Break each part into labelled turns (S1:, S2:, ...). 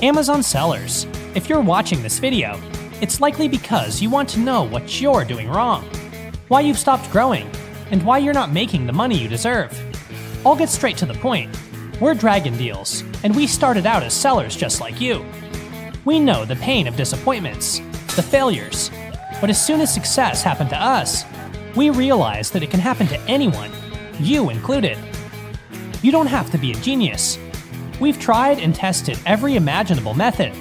S1: Amazon sellers, if you're watching this video, it's likely because you want to know what you're doing wrong, why you've stopped growing, and why you're not making the money you deserve. I'll get straight to the point. We're Dragon Dealz, and we started out as sellers just like you. We know the pain of disappointments, the failures, but as soon as success happened to us, we realized that it can happen to anyone, you included. You don't have to be a genius. We've tried and tested every imaginable method,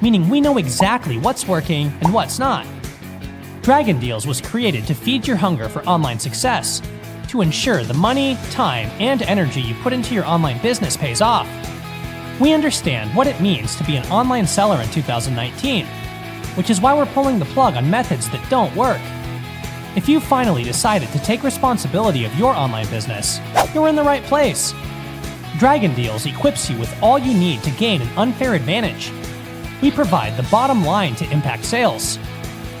S1: meaning we know exactly what's working and what's not. Dragon Dealz was created to feed your hunger for online success, to ensure the money, time, and energy you put into your online business pays off. We understand what it means to be an online seller in 2019, which is why we're pulling the plug on methods that don't work. If you finally decided to take responsibility of your online business, you're in the right place. Dragon Dealz equips you with all you need to gain an unfair advantage. We provide the bottom line to impact sales,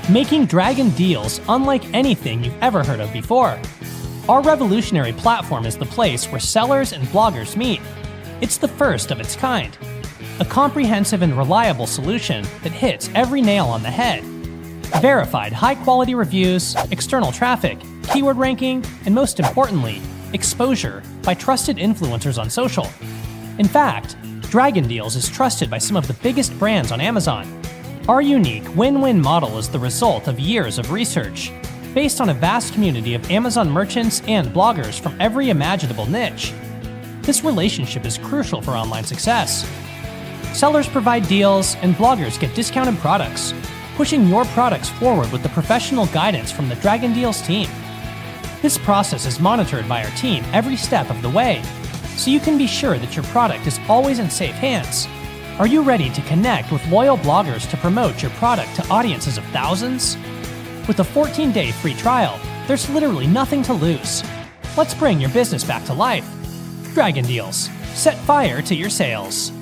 S1: making Dragon Dealz unlike anything you've ever heard of before. Our revolutionary platform is the place where sellers and bloggers meet. It's the first of its kind, a comprehensive and reliable solution that hits every nail on the head. Verified high-quality reviews, external traffic, keyword ranking, and most importantly, exposure by trusted influencers on social. In fact, Dragon Dealz is trusted by some of the biggest brands on Amazon. Our unique win-win model is the result of years of research, based on a vast community of Amazon merchants and bloggers from every imaginable niche. This relationship is crucial for online success. Sellers provide deals, and bloggers get discounted products, pushing your products forward with the professional guidance from the Dragon Dealz team. This process is monitored by our team every step of the way, so you can be sure that your product is always in safe hands. Are you ready to connect with loyal bloggers to promote your product to audiences of thousands? With a 14-day free trial, there's literally nothing to lose. Let's bring your business back to life. Dragon Dealz. Set fire to your sales.